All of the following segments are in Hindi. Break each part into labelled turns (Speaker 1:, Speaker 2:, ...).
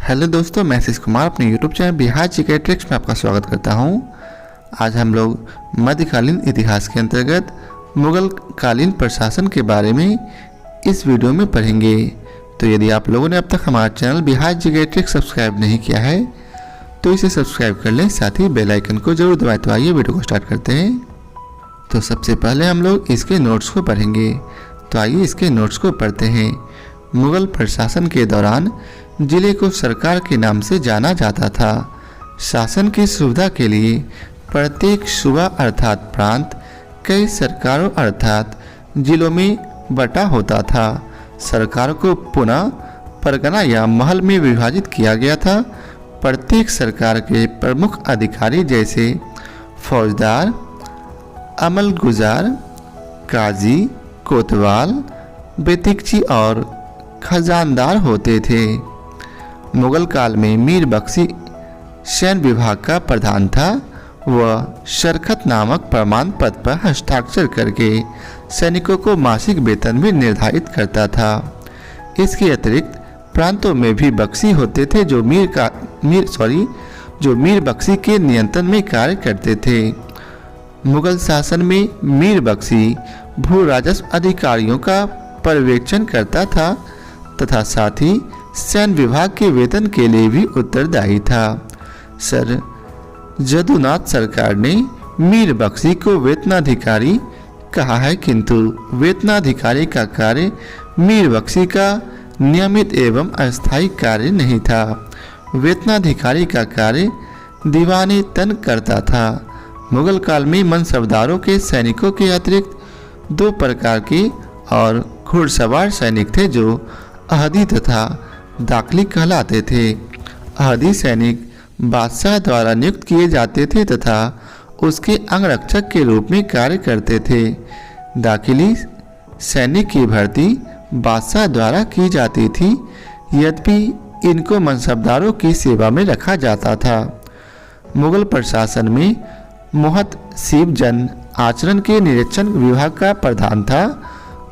Speaker 1: हेलो दोस्तों, मैं आशीष कुमार अपने YouTube channel Bihar GK tricks में आपका स्वागत करता हूं। आज हम लोग मध्यकालीन इतिहास के अंतर्गत मुगल कालीन प्रशासन के बारे में इस वीडियो में पढ़ेंगे। तो यदि आप लोगों ने अब तक हमारा channel Bihar GK tricks subscribe नहीं किया है तो इसे सब्सक्राइब कर लें, साथ ही बेल आइकन को जरूर दबाएं। तो आइए वीडियो को स्टार्ट करते हैं। तो सबसे पहले हम लोग इसके नोट्स को पढ़ेंगे। तो आइए इसके नोट्स को पढ़ते हैं। मुगल प्रशासन के दौरान जिले को सरकार के नाम से जाना जाता था। शासन की सुविधा के लिए प्रत्येक सूबा अर्थात प्रांत कई सरकारों अर्थात जिलों में बटा होता था। सरकार को पुनः परगना या महल में विभाजित किया गया था। प्रत्येक सरकार के प्रमुख अधिकारी जैसे फौजदार, अमलगुजार, काजी, कोतवाल, बेतिकची और खजानदार होते थे। मुगल काल में मीर बख्शी सैन्य विभाग का प्रधान था। वह शरखत नामक प्रमाण पत्र पर हस्ताक्षर करके सैनिकों को मासिक वेतन भी निर्धारित करता था। इसके अतिरिक्त प्रांतों में भी बख्शी होते थे जो मीर बख्शी के नियंत्रण में कार्य करते थे। मुगल शासन में मीर बख्शी भू राजस्व अधिकारियों का पर्यवेक्षण करता था तथा साथ ही सैन्य विभाग के वेतन के लिए भी उत्तरदायी था। सर जदुनाथ सरकार ने मीर बख्शी को वेतनाधिकारी कहा है, किंतु वेतनाधिकारी का कार्य मीर बख्शी का नियमित एवं अस्थायी कार्य नहीं था। वेतनाधिकारी का कार्य दीवाने तन करता था। मुगल काल में मनसबदारों के सैनिकों के अतिरिक्त दो प्रकार के और घुड़सवार सैनिक थे जो अहदी तथा दाखली कहलाते थे। अहदी सैनिक बादशाह द्वारा नियुक्त किए जाते थे तथा उसके अंगरक्षक के रूप में कार्य करते थे। दाखिली सैनिक की भर्ती बादशाह द्वारा की जाती थी, यद्यपि इनको मनसबदारों की सेवा में रखा जाता था। मुगल प्रशासन में मुहतसिब जन आचरण के निरीक्षण विभाग का प्रधान था।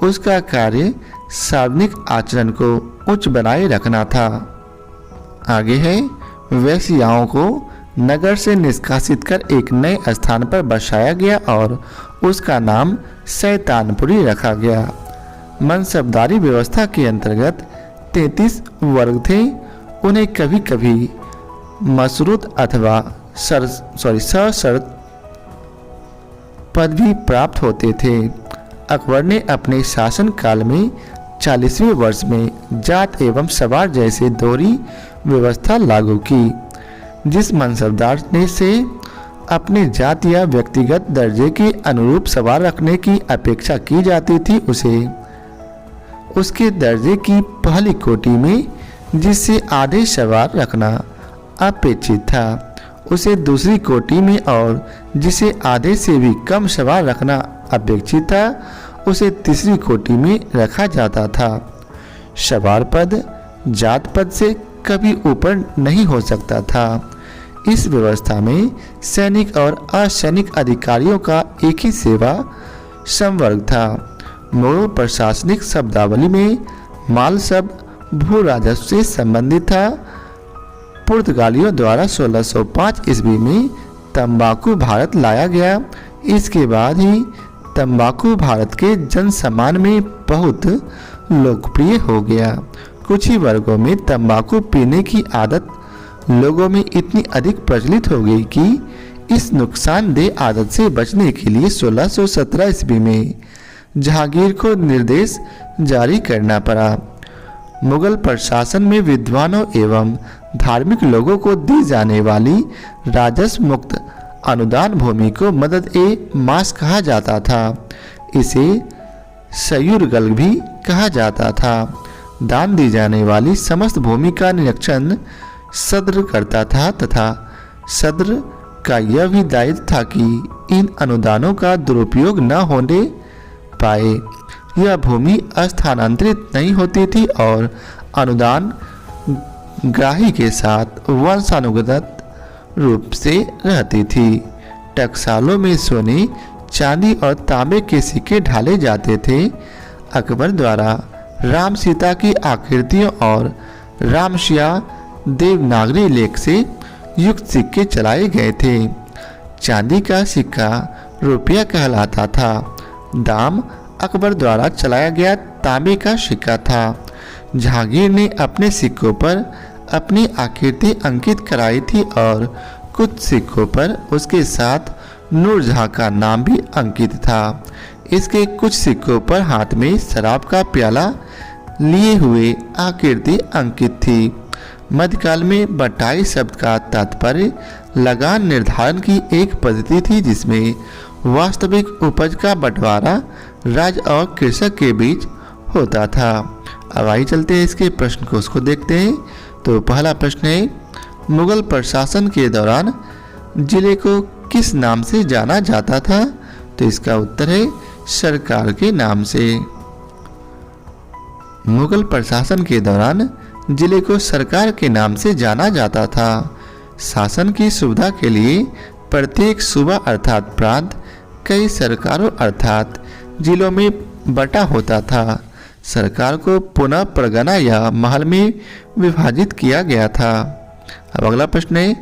Speaker 1: उसका कार्य सार्वजनिक आचरण को उच्च बनाए रखना था। आगे है, वेश्याओं को नगर से निष्कासित कर एक नए स्थान पर बसाया गया और उसका नाम शैतानपुरी रखा गया। मनसबदारी व्यवस्था के अंतर्गत 33 वर्ग थे। उन्हें कभी कभी मशरूत अथवा सशर्त पद भी प्राप्त होते थे। अकबर ने अपने शासन काल में 40वें वर्ष में जाट एवं सवार जैसे दोहरी व्यवस्था लागू की। जिस मनसबदार ने से अपने जात या व्यक्तिगत दर्जे के अनुरूप सवार रखने की अपेक्षा की जाती थी, उसे उसके दर्जे की पहली कोटि में जिससे आधे सवार रखना अपेक्षित था, उसे दूसरी कोटि में और जिसे आधे से भी कम सवार रखना अपेक्षित था, उसे तीसरी कोटि में रखा जाता था। सवार पद जात पद से कभी ऊपर नहीं हो सकता था। इस व्यवस्था में सैनिक और असैनिक अधिकारियों का एक ही सेवा संवर्ग था। मुगल प्रशासनिक शब्दावली में माल शब्द भू राजस्व से संबंधित था। पुर्तगालियों द्वारा 1605 ईस्वी में तंबाकू भारत लाया गया। इसके बाद ही तंबाकू भारत के जनसम्मान में बहुत लोकप्रिय हो गया। कुछ ही वर्गों में तंबाकू पीने की आदत लोगों में इतनी अधिक प्रचलित हो गई कि इस नुकसानदेह आदत से बचने के लिए 1617 ईस्वी में जहांगीर को निर्देश जारी करना पड़ा। मुगल प्रशासन में विद्वानों एवं धार्मिक लोगों को दी जाने वाली राजस्व मुक्त अनुदान भूमि को मदद ए मास कहा जाता था। इसे सयुरगल भी कहा जाता था। दान दी जाने वाली समस्त भूमि का निरीक्षण सद्र करता था तथा सद्र का यह भी दायित्व था कि इन अनुदानों का दुरुपयोग न होने पाए। यह भूमि स्थानांतरित नहीं होती थी और अनुदान ग्राही के साथ वंशानुगत रूप से रहती थी। टकसालों में सोने, चांदी और तांबे के सिक्के ढाले जाते थे। अकबर द्वारा राम सीता की आकृतियों और रामशिया देवनागरी लेख से युक्त सिक्के चलाए गए थे। चांदी का सिक्का रुपया कहलाता था। दाम अकबर द्वारा चलाया गया तांबे का सिक्का था। जहांगीर ने अपने सिक्कों पर अपनी आकृति अंकित कराई थी और कुछ सिक्कों पर उसके साथ नूरजहां का नाम भी अंकित था। इसके कुछ सिक्कों पर हाथ में शराब का प्याला लिए हुए आकृति अंकित थी। मध्यकाल में बटाई शब्द का तात्पर्य लगान निर्धारण की एक पद्धति थी, जिसमें वास्तविक उपज का बंटवारा राज और कृषक के बीच होता था। अब आइए चलते हैं इसके प्रश्न को उसको देखते हैं। तो पहला प्रश्न है, मुगल प्रशासन के दौरान जिले को किस नाम से जाना जाता था? तो इसका उत्तर है सरकार के नाम से। मुगल प्रशासन के दौरान जिले को सरकार के नाम से जाना जाता था। शासन की सुविधा के लिए प्रत्येक सूबा अर्थात प्रांत कई सरकारों अर्थात जिलों में बटा होता था। सरकार को पुनः परगना या महल में विभाजित किया गया था। अब अगला प्रश्न है,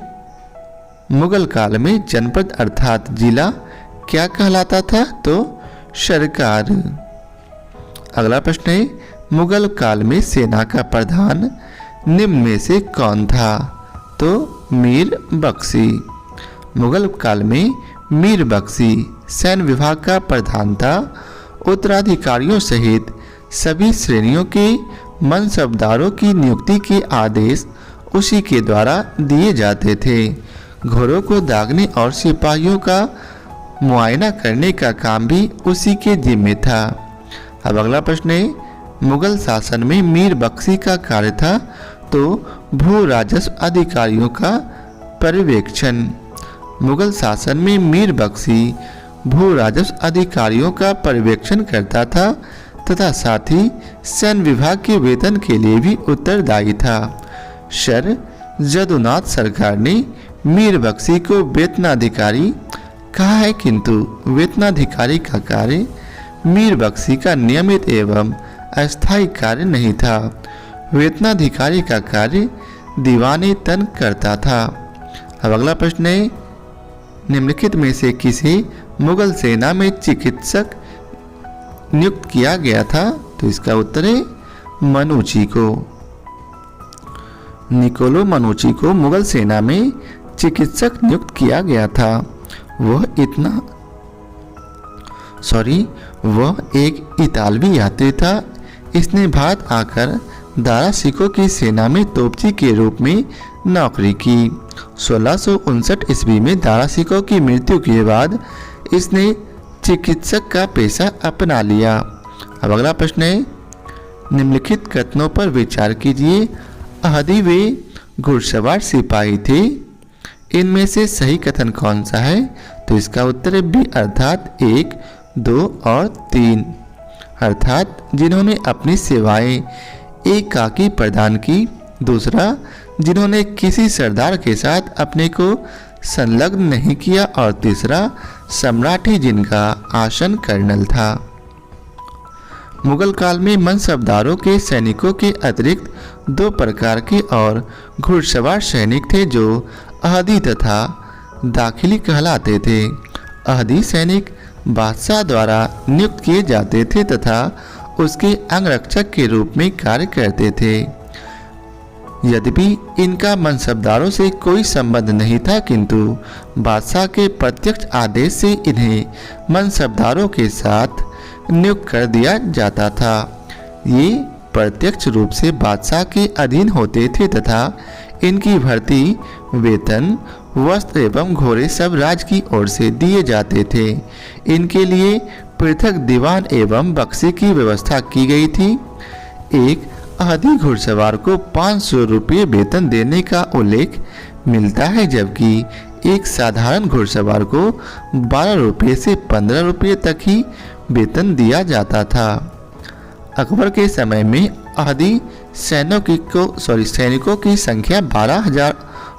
Speaker 1: मुगल काल में जनपद अर्थात जिला क्या कहलाता था? तो सरकार। अगला प्रश्न है, मुगल काल में सेना का प्रधान निम्न में से कौन था? तो मीर बख्शी। मुगल काल में मीर बख्शी सैन्य विभाग का प्रधान था। उत्तराधिकारियों सहित सभी श्रेणियों के मनसबदारों की नियुक्ति के आदेश उसी के द्वारा दिए जाते थे। घोड़ों को दागने और सिपाहियों का मुआयना करने का काम भी उसी के जिम्मे था। अब अगला प्रश्न है, मुगल शासन में मीर बख्शी का कार्य था तो भू राजस्व अधिकारियों का पर्यवेक्षण। मुगल शासन में मीर बख्शी भू राजस्व अधिकारियों का पर्यवेक्षण करता था तथा साथ ही सैन्य विभाग के वेतन के लिए भी उत्तरदायी था। सर जदुनाथ सरकार ने मीर बख्शी को वेतनाधिकारी कहा है, किंतु वेतनाधिकारी का कार्य मीर बख्शी का नियमित एवं अस्थायी कार्य नहीं था। वेतनाधिकारी का कार्य दीवाने तन करता था। अब अगला प्रश्न है, निम्नलिखित में से किसी मुगल सेना में चिकित्सक नियुक्त किया गया था? तो इसका उत्तर है मनुची को। निकोलो मनुची को मुगल सेना में चिकित्सक नियुक्त किया गया था। वह एक इतालवी यात्री था। इसने भारत आकर दारा सिकों की सेना में तोपची के रूप में नौकरी की। 1659 ईस्वी में दारा सिकों की मृत्यु के बाद इसने चिकित्सक का पेशा अपना लिया। अब अगला प्रश्न है, निम्नलिखित कथनों पर विचार कीजिए। अहदी वे घुड़सवार सिपाही थे। इनमें से सही कथन कौन सा है? तो इसका उत्तर है बी अर्थात 1, 2 और 3। अर्थात जिन्होंने अपनी सेवाएं एकाकी प्रदान की। दूसरा, जिन्होंने किसी सरदार के साथ अपने को संलग्न नहीं किया। और तीसरा, सम्राट ही जिनका आसन कर्नल था। मुगल काल में मनसबदारों के सैनिकों के अतिरिक्त 2 प्रकार के और घुड़सवार सैनिक थे जो अहदी तथा दाखिली कहलाते थे। अहदी सैनिक बादशाह द्वारा नियुक्त किए जाते थे तथा उसके अंगरक्षक के रूप में कार्य करते थे। यद्यपि इनका मनसबदारों से कोई संबंध नहीं था, किंतु बादशाह के प्रत्यक्ष आदेश से इन्हें मनसबदारों के साथ नियुक्त कर दिया जाता था। ये प्रत्यक्ष रूप से बादशाह के अधीन होते थे तथा इनकी भर्ती, वेतन, वस्त्र एवं घोड़े सब राज्य की ओर से दिए जाते थे। इनके लिए पृथक दीवान एवं बक्से की व्यवस्था की गई थी। एक अहदी घुड़सवार को 500 रुपये वेतन देने का उल्लेख मिलता है, जबकि एक साधारण घुड़सवार को 12 रुपये से 15 रुपये तक ही वेतन दिया जाता था। अकबर के समय में अहदी सैनिकों की संख्या 12,000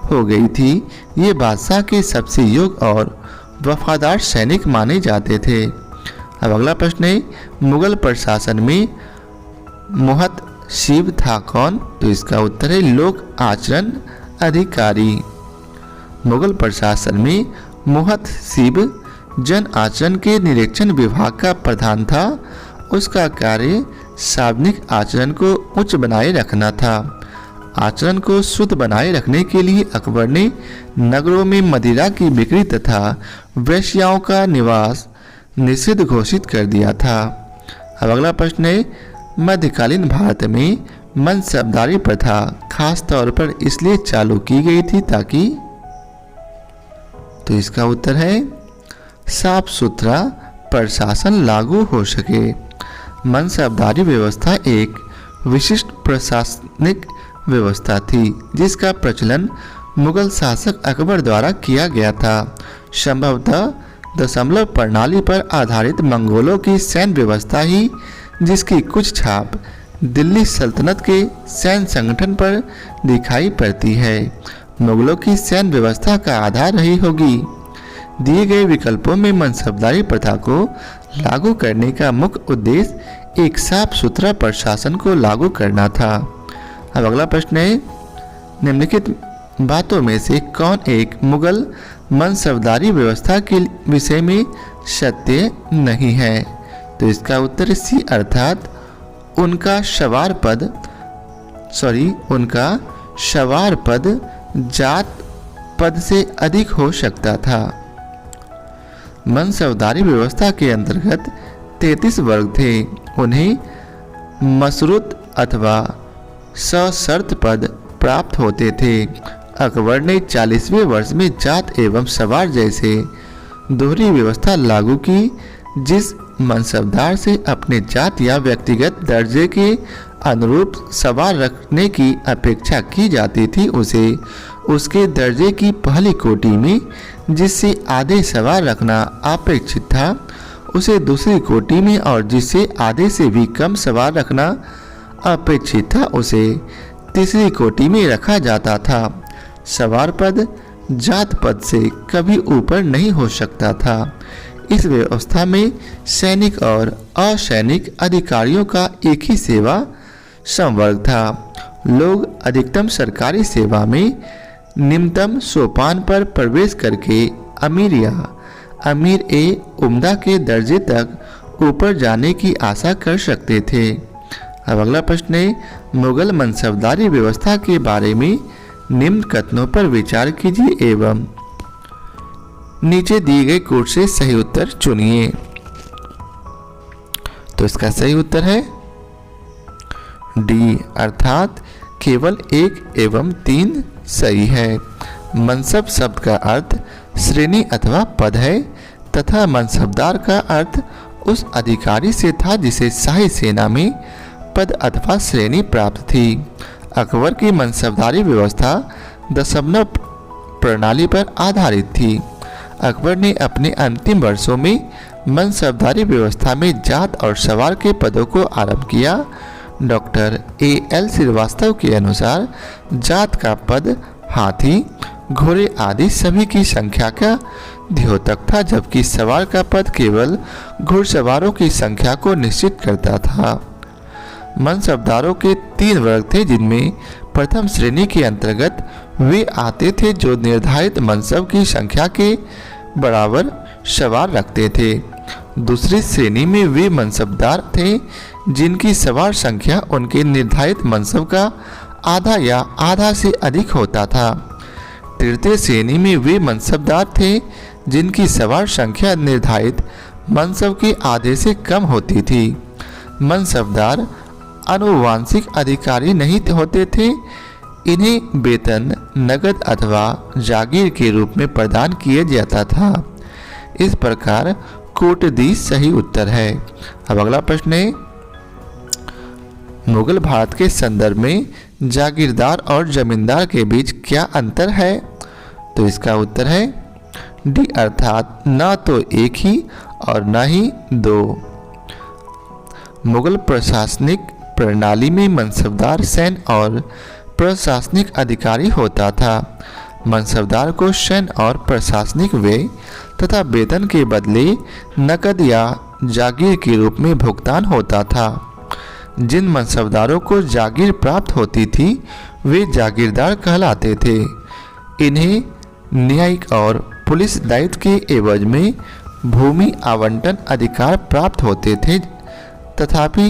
Speaker 1: हो गई थी। ये बादशाह के सबसे योग्य और वफादार सैनिक माने जाते थे। अब अगला प्रश्न है, मुगल प्रशासन में मोहत शिव था कौन? तो इसका उत्तर है लोक आचरण अधिकारी। मुगल प्रशासन में मुहत शिव जन आचरण के निरीक्षण विभाग का प्रधान था। उसका कार्य सार्वजनिक आचरण को उच्च बनाए रखना था। आचरण को शुद्ध बनाए रखने के लिए अकबर ने नगरों में मदिरा की बिक्री तथा वेश्याओं का निवास निषिद्ध घोषित कर दिया था। अब अगला प्रश्न है, मध्यकालीन भारत में मनसबदारी प्रथा खास तौर पर इसलिए चालू की गई थी ताकि, तो इसका उत्तर है साफ सुथरा प्रशासन लागू हो सके। मनसबदारी व्यवस्था एक विशिष्ट प्रशासनिक व्यवस्था थी जिसका प्रचलन मुगल शासक अकबर द्वारा किया गया था। संभवतः दशमलव प्रणाली पर आधारित मंगोलों की सैन्य व्यवस्था ही, जिसकी कुछ छाप दिल्ली सल्तनत के सैन्य संगठन पर दिखाई पड़ती है, मुगलों की सैन्य व्यवस्था का आधार रही होगी। दिए गए विकल्पों में मनसबदारी प्रथा को लागू करने का मुख्य उद्देश्य एक साफ सुथरा प्रशासन को लागू करना था। अब अगला प्रश्न है, निम्नलिखित बातों में से कौन एक मुगल मनसबदारी व्यवस्था के विषय में सत्य नहीं है? तो इसका उत्तर सी, अर्थात उनका शवार पद जात पद से अधिक हो सकता था। मनसबदारी व्यवस्था के अंतर्गत 33 वर्ग थे। उन्हें मशरूत अथवा सशर्त पद प्राप्त होते थे। अकबर ने 40वें वर्ष में जात एवं सवार जैसे दोहरी व्यवस्था लागू की। जिस मनसबदार से अपने जात या व्यक्तिगत दर्जे के अनुरूप सवार रखने की अपेक्षा की जाती थी, उसे उसके दर्जे की पहली कोटि में जिससे आधे सवार रखना अपेक्षित था, उसे दूसरी कोटि में, और जिससे आधे से भी कम सवार रखना अपेक्षित था, उसे तीसरी कोटि में रखा जाता था। सवार पद जात पद से कभी ऊपर नहीं हो सकता था। इस व्यवस्था में सैनिक और असैनिक अधिकारियों का एक ही सेवा संवर्ग था। लोग अधिकतम सरकारी सेवा में निम्नतम सोपान पर प्रवेश करके अमीर या अमीर ए उम्दा के दर्जे तक ऊपर जाने की आशा कर सकते थे। अब अगला प्रश्न है, मुगल मनसबदारी व्यवस्था के बारे में निम्न कथनों पर विचार कीजिए एवं नीचे दिए गए कोड से सही उत्तर चुनिए। तो इसका सही उत्तर है डी, अर्थात केवल 1 एवं 3 सही है। मनसब शब्द का अर्थ श्रेणी अथवा पद है तथा मनसबदार का अर्थ उस अधिकारी से था जिसे शाही सेना में पद अथवा श्रेणी प्राप्त थी। अकबर की मनसबदारी व्यवस्था दशमलव प्रणाली पर आधारित थी। अकबर ने अपने अंतिम वर्षों में मनसबदारी व्यवस्था में जात और सवार के पदों को आरंभ किया। Doctor A.L. श्रीवास्तव के अनुसार जात का पद हाथी, घोड़े आदि सभी की संख्या का द्योतक था, जबकि सवार का पद केवल घुड़सवारों की संख्या को निश्चित करता था। मनसबदारों के 3 वर्ग थे, जिनमें प्रथम श्रेणी के अंतर्गत वे आते थे जो निर्धारित मनसब की संख्या के बराबर सवार रखते थे। दूसरी श्रेणी में वे मनसबदार थे जिनकी सवार संख्या उनके निर्धारित मनसब का आधा या आधा से अधिक होता था। तृतीय श्रेणी में वे मनसबदार थे जिनकी सवार संख्या निर्धारित मनसब के आधे से कम होती थी। मनसबदार आनुवांशिक अधिकारी नहीं होते थे। इन्हें वेतन नगद अथवा जागीर के रूप में प्रदान किया जाता था। इस प्रकार कोट डी सही उत्तर है। अब अगला प्रश्न है, मुगल भारत के संदर्भ में जागीरदार और जमींदार के बीच क्या अंतर है? तो इसका उत्तर है डी, अर्थात न तो एक ही और न ही दो। मुगल प्रशासनिक प्रणाली में मनसबदार सैन्य और प्रशासनिक अधिकारी होता था। मनसबदार को सैन्य और प्रशासनिक व्यय तथा वेतन के बदले नकद या जागीर के रूप में भुगतान होता था। जिन मनसबदारों को जागीर प्राप्त होती थी वे जागीरदार कहलाते थे। इन्हें न्यायिक और पुलिस दायित्व के एवज में भूमि आवंटन अधिकार प्राप्त होते थे, तथापि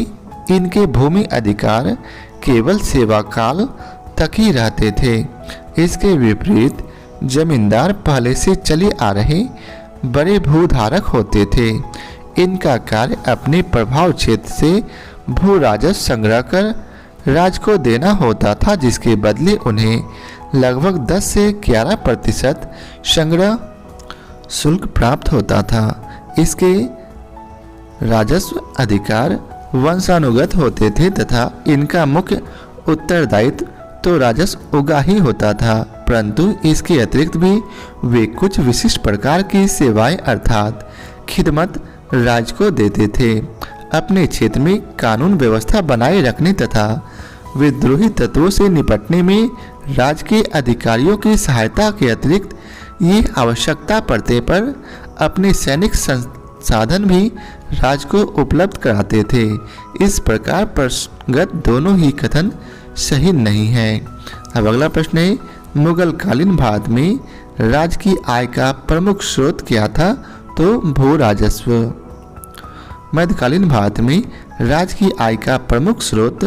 Speaker 1: इनके भूमि अधिकार केवल सेवा काल तक ही रहते थे। इसके विपरीत जमींदार पहले से चले आ रहे बड़े भूधारक होते थे। इनका कार्य अपने प्रभाव क्षेत्र से भू राजस्व संग्रह कर राज्य को देना होता था, जिसके बदले उन्हें लगभग 10 से 11% संग्रह शुल्क प्राप्त होता था। इसके राजस्व अधिकार वंशानुगत होते थे तथा इनका मुख्य उत्तरदायित्व तो राजस्व उगा ही होता था, परंतु इसके अतिरिक्त भी वे कुछ विशिष्ट प्रकार की सेवाएं अर्थात खिदमत राज्य को देते थे। अपने क्षेत्र में कानून व्यवस्था बनाए रखने तथा विद्रोही तत्वों से निपटने में राज्य के अधिकारियों की सहायता के अतिरिक्त ये आवश्यकता पड़ने पर अपने सैनिक संसाधन भी राज्य को उपलब्ध कराते थे। इस प्रकार परगत दोनों ही कथन सही नहीं है। अब अगला प्रश्न है, मुगल कालीन भारत में राज्य की आय का प्रमुख स्रोत क्या था? तो भू राजस्व। मध्यकालीन भारत में राज्य की आय का प्रमुख स्रोत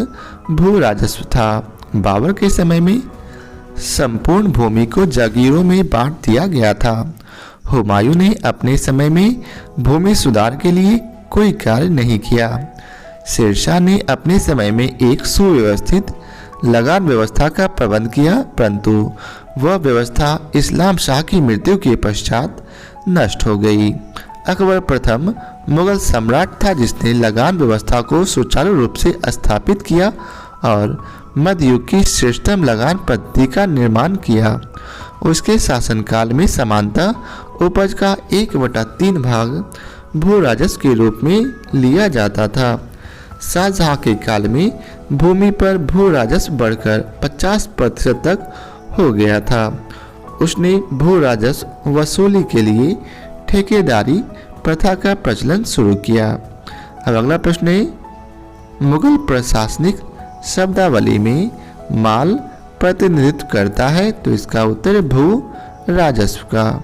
Speaker 1: भू राजस्व था। बाबर के समय में संपूर्ण भूमि को जागीरों में बांट दिया गया था। हुमायूं ने अपने समय में भूमि सुधार के लिए कोई कार्य नहीं किया। शेरशाह ने अपने समय में एक सुव्यवस्थित लगान व्यवस्था का प्रबंध किया, परंतु वह व्यवस्था इस्लाम शाह की मृत्यु के पश्चात नष्ट हो गई। अकबर प्रथम मुगल सम्राट था जिसने लगान व्यवस्था को सुचारू रूप से स्थापित किया और मध्य युग की श्रेष्ठतम लगान पद्धति का निर्माण किया। उसके शासनकाल में सामान्यतः उपज का 1/3 भाग भू राजस्व के रूप में लिया जाता था। शाहजहां के काल में भूमि पर भू राजस्व बढ़कर 50% तक हो गया था। उसने भू राजस्व वसूली के लिए ठेकेदारी प्रथा का प्रचलन शुरू किया। अब अगला प्रश्न है, मुगल प्रशासनिक शब्दावली में माल प्रतिनिधित्व करता है? तो इसका उत्तर भू राजस्व का।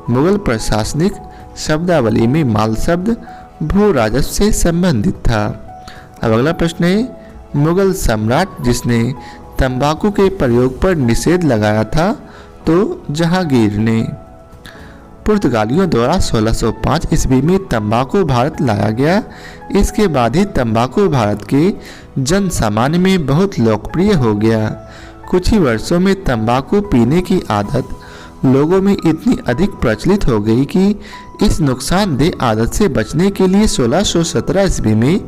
Speaker 1: मुगल प्रशासनिक शब्दावली में माल शब्द भू राजस्व से संबंधित था। अब अगला प्रश्न है, मुगल सम्राट जिसने तंबाकू के प्रयोग पर निषेध लगाया था? तो जहांगीर ने। पुर्तगालियों द्वारा 1605 ईस्वी में तंबाकू भारत लाया गया। इसके बाद ही तंबाकू भारत के जन सामान्य में बहुत लोकप्रिय हो गया। कुछ ही वर्षों में तंबाकू पीने की आदत लोगों में इतनी अधिक प्रचलित हो गई कि इस नुकसानदेह आदत से बचने के लिए 1617 ईस्वी में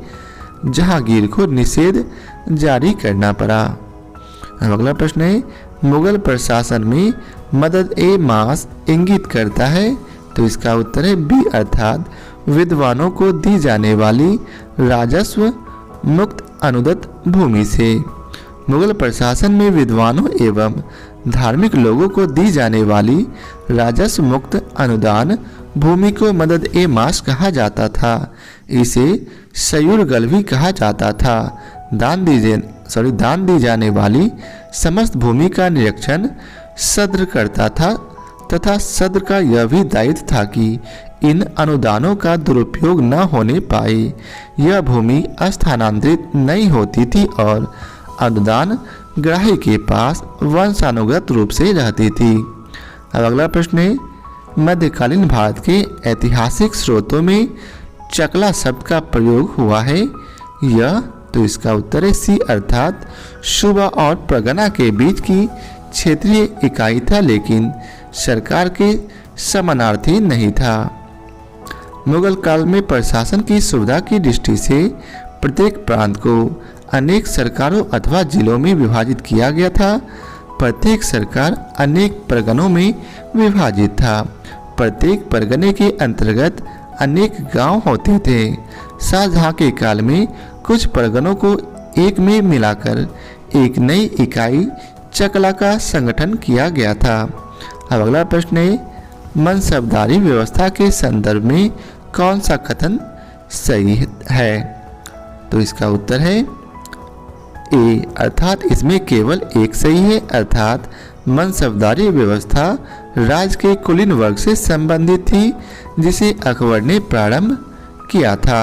Speaker 1: जहांगीर को निषेध जारी करना पड़ा। अगला प्रश्न है, मुगल प्रशासन में मदद ए मास इंगित करता है? तो इसका उत्तर है बी अर्थात विद्वानों को दी जाने वाली राजस्व मुक्त अनुदत्त भूमि से। मुगल प्रशासन में विद्वानों एवं धार्मिक लोगों को दी जाने वाली राजस्व मुक्त अनुदान भूमि को मदद ए मास कहा जाता था। इसे सयूरगल भी कहा जाता था। दान दी जाने वाली समस्त भूमि का निरीक्षण सद्र करता था तथा सद्र का यह भी दायित्व था कि इन अनुदानों का दुरुपयोग न होने पाए। यह भूमि स्थानांतरित नहीं होती थी और अनुदान ग्राही के पास वंशानुगत रूप से रहती थी। अब अगला प्रश्न है, मध्यकालीन भारत के ऐतिहासिक स्रोतों में चकला शब्द का प्रयोग हुआ है यह? तो इसका उत्तर है सी अर्थात सूबा और परगना के बीच की क्षेत्रीय इकाई था, लेकिन सरकार के समानार्थी नहीं था। मुगल काल में प्रशासन की सुविधा की दृष्टि से प्रत्येक प्रांत को अनेक सरकारों अथवा जिलों में विभाजित किया गया था। प्रत्येक सरकार अनेक परगनों में विभाजित था। प्रत्येक परगने के अंतर्गत अनेक गांव होते थे। शाहजहां के काल में कुछ परगनों को एक में मिलाकर एक नई इकाई चकला का संगठन किया गया था। अब अगला प्रश्न है, मनसबदारी व्यवस्था के संदर्भ में कौन सा कथन सही है? तो इसका उत्तर है ए, अर्थात इसमें केवल एक सही है, अर्थात मनसबदारी व्यवस्था राज्य के कुलीन वर्ग से संबंधित थी जिसे अकबर ने प्रारंभ किया था।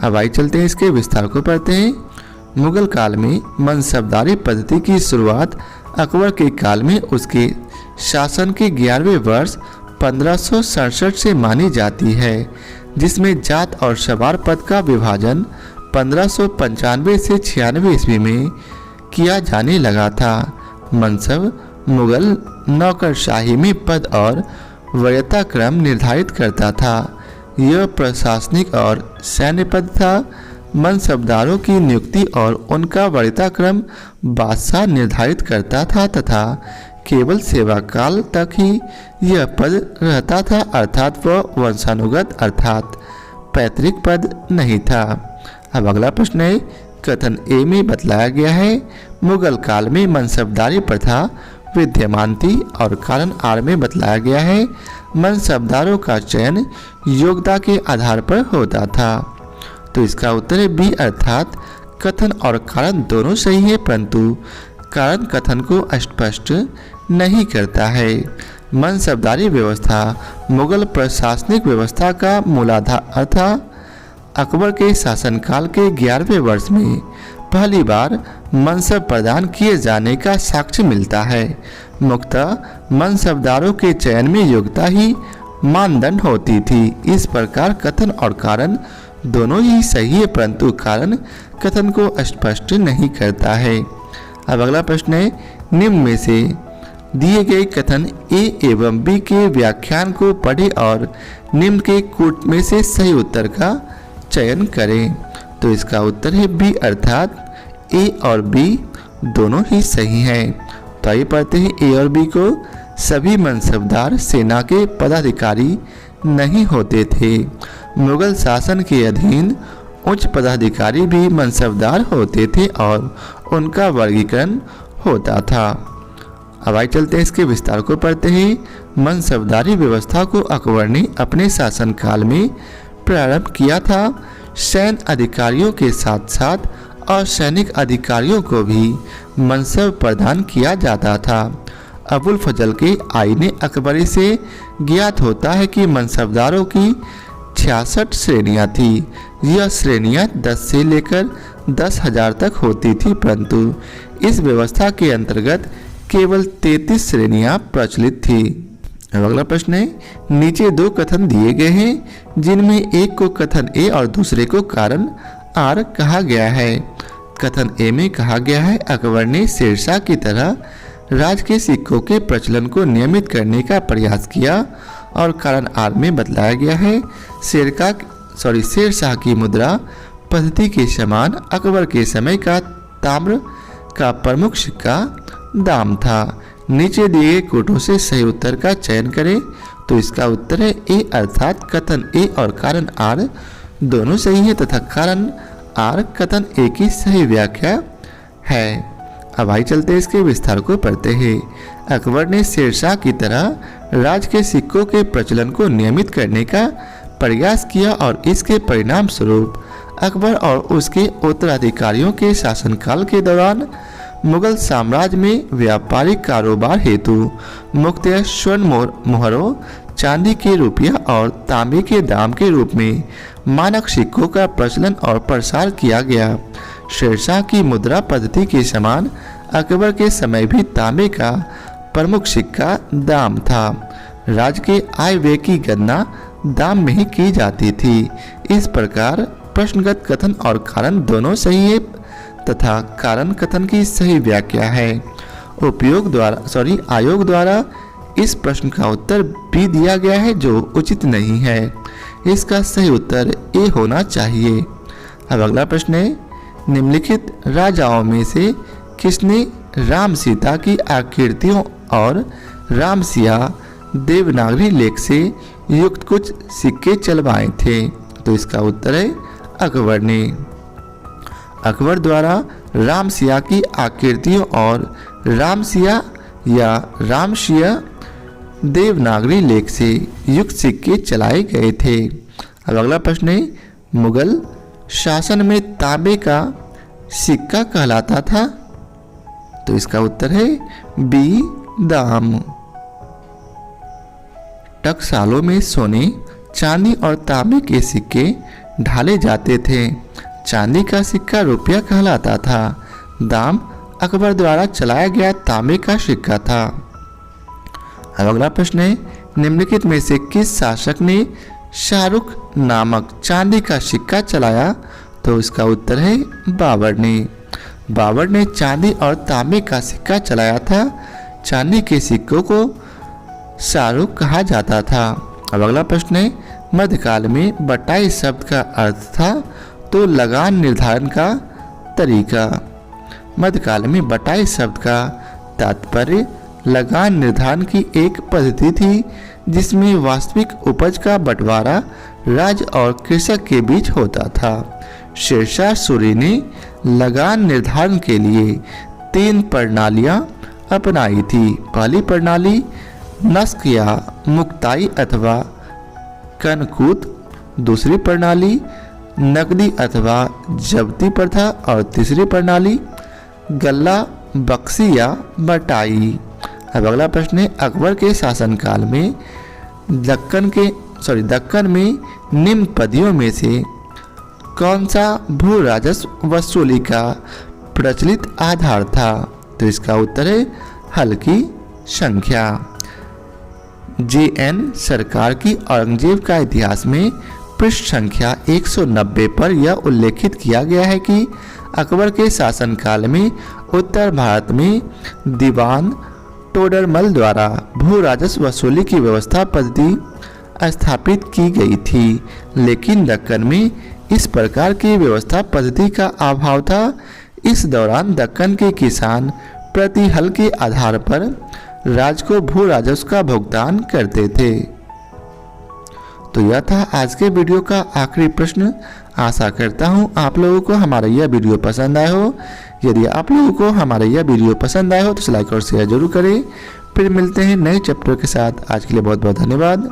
Speaker 1: अब आइए चलते हैं इसके विस्तार को पढ़ते हैं। मुगल काल में मनसबदारी पद्धति की शुरुआत अकबर के काल में उसके शासन के 11वें वर्ष 1567 से मानी जाती है, जिसमें जात और सवार पद का विभाजन 1595 से 96 ईस्वी में किया जाने लगा था। मनसब मुगल नौकरशाही में पद और वरीयता क्रम निर्धारित करता था। यह प्रशासनिक और सैन्य पद था। मनसबदारों की नियुक्ति और उनका वरीयता क्रम बादशाह निर्धारित करता था तथा केवल सेवा काल तक ही यह पद रहता था, अर्थात वह वंशानुगत अर्थात पैतृक पद नहीं था। अब अगला प्रश्न है, कथन ए में बतलाया गया है मुगल काल में मनसबदारी प्रथा विद्यमान थी और कारण आर में बतलाया गया है मनसबदारों का चयन योग्यता के आधार पर होता था। तो इसका उत्तर है बी, अर्थात कथन और कारण दोनों सही है, परंतु कारण कथन को स्पष्ट नहीं करता है। मनसबदारी व्यवस्था मुगल प्रशासनिक व्यवस्था का मूलाधार था। अकबर के शासनकाल के 11वें वर्ष में पहली बार मनसब प्रदान किए जाने का साक्ष्य मिलता है। मुख्यतः मनसबदारों के चयन में योग्यता ही मानदंड होती थी। इस प्रकार कथन और कारण दोनों ही सही है, परंतु कारण कथन को स्पष्ट नहीं करता है। अब अगला प्रश्न है, निम्न में से दिए गए कथन ए एवं बी के व्याख्यान को पढ़ें और निम्न के कूट में से सही उत्तर का चयन करें। तो इसका उत्तर है बी, अर्थात ए और बी दोनों ही सही हैं। तो आइए पढ़ते हैं ए और बी को। सभी मनसबदार सेना के पदाधिकारी नहीं होते थे। मुगल शासन के अधीन उच्च पदाधिकारी भी मनसबदार होते थे और उनका वर्गीकरण होता था। अब आइए चलते हैं इसके विस्तार को पढ़ते हैं। मनसबदारी व्यवस्था को अकबर ने अपने शासनकाल में प्रारंभ किया था। सैन्य अधिकारियों के साथ साथ असैनिक अधिकारियों को भी मनसब प्रदान किया जाता था। अबुल फजल के आईने अकबरी से ज्ञात होता है कि मनसबदारों की 66 श्रेणियां थी। यह श्रेणियां 10 से लेकर 10,000 तक होती थी, परंतु इस व्यवस्था के अंतर्गत केवल 33 श्रेणियां प्रचलित थी। अब अगला प्रश्न है, नीचे दो कथन दिए गए हैं जिनमें एक को कथन ए और दूसरे को कारण आर कहा गया है। कथन ए में कहा गया है अकबर ने शेरशाह की तरह राज के सिक्कों के प्रचलन को नियमित करने का प्रयास किया, और कारण आर में बतलाया गया है शेरशाह की मुद्रा पद्धति के समान अकबर के समय का ताम्र का प्रमुख सिक्का दाम था। नीचे दिए गए कोटों से सही उत्तर का चयन करें। तो इसका उत्तर है ए, अर्थात कथन ए और कारण आर दोनों सही है तथा कारण आर कथन ए की सही व्याख्या है। अब आइए चलते हैं इसके विस्तार को पढ़ते हैं। अकबर ने शेरशाह की तरह राज के सिक्कों के प्रचलन को नियमित करने का प्रयास किया और इसके परिणाम स्वरूप अकबर और उसके उत्तराधिकारियों के शासनकाल के दौरान मुगल साम्राज्य में व्यापारिक कारोबार हेतु मुख्यतः स्वर्ण मोहरों, चांदी के रुपया और तांबे के दाम के रूप में मानक सिक्कों का प्रचलन और प्रसार किया गया। शेरशाह की मुद्रा पद्धति के समान अकबर के समय भी तांबे का प्रमुख सिक्का दाम था। राज्य के आय व्यय की गणना दाम में ही की जाती थी। इस प्रकार प्रश्नगत कथन और कारण दोनों सही है तथा कारण कथन की सही व्याख्या है। आयोग द्वारा इस प्रश्न का उत्तर बी दिया गया है जो उचित नहीं है। इसका सही उत्तर ए होना चाहिए। अब अगला प्रश्न है, निम्नलिखित राजाओं में से किसने राम सीता की आकृतियों और राम सिया देवनागरी लेख से युक्त कुछ सिक्के चलवाए थे। तो इसका उत्तर है अकबर ने। अकबर द्वारा राम सिया की आकृतियों और राम सिया या राम सिया देवनागरी लेख से युक्त सिक्के चलाए गए थे। अब अगला प्रश्न है, मुगल शासन में तांबे का सिक्का कहलाता था? तो इसका उत्तर है बी दाम। टकसालों में सोने, चांदी और तांबे के सिक्के ढाले जाते थे। चांदी का सिक्का रुपया कहलाता था। दाम अकबर द्वारा चलाया गया तांबे का सिक्का था। अब अगला प्रश्न है, निम्नलिखित में से किस शासक ने शाहरुख नामक चांदी का सिक्का चलाया? तो इसका उत्तर है बाबर ने। बाबर ने चांदी और तांबे का सिक्का चलाया था। चांदी के सिक्कों को शाहरुख कहा जाता था। अब अगला प्रश्न है, मध्यकाल में बटाई शब्द का अर्थ था तो लगान निर्धारण का तरीका। मध्यकाल में बटाई शब्द का तात्पर्य लगान निर्धारण की एक पद्धति थी जिसमें वास्तविक उपज का बंटवारा राज्य और कृषक के बीच होता था। शेरशाह सूरी ने लगान निर्धारण के लिए 3 प्रणालियां अपनाई थी। पहली प्रणाली नस्क या मुक्ताई अथवा कनकूत, दूसरी प्रणाली नकदी अथवा जब्ती प्रथा और तीसरी प्रणाली गल्ला बक्सी या बटाई। अब अगला प्रश्न है, अकबर के शासनकाल में दक्कन में निम्न पदियों में से कौन सा भू राजस्व वसूली का प्रचलित आधार था? तो इसका उत्तर है हल्की संख्या। JN सरकार की औरंगजेब का इतिहास में पृष्ठ संख्या 190 पर यह उल्लेखित किया गया है कि अकबर के शासनकाल में उत्तर भारत में दीवान टोडरमल द्वारा भू राजस्व वसूली की व्यवस्था पद्धति स्थापित की गई थी, लेकिन दक्कन में इस प्रकार की व्यवस्था पद्धति का अभाव था। इस दौरान दक्कन के किसान प्रति हल के आधार पर राज्य को भू राजस्व का भुगतान करते थे। तो यह था आज के वीडियो का आखिरी प्रश्न। आशा करता हूं आप लोगों को हमारा यह वीडियो पसंद आया हो। यदि आप लोगों को हमारा यह वीडियो पसंद आया हो तो लाइक और शेयर जरूर करें। फिर मिलते हैं नए चैप्टर के साथ। आज के लिए बहुत बहुत धन्यवाद।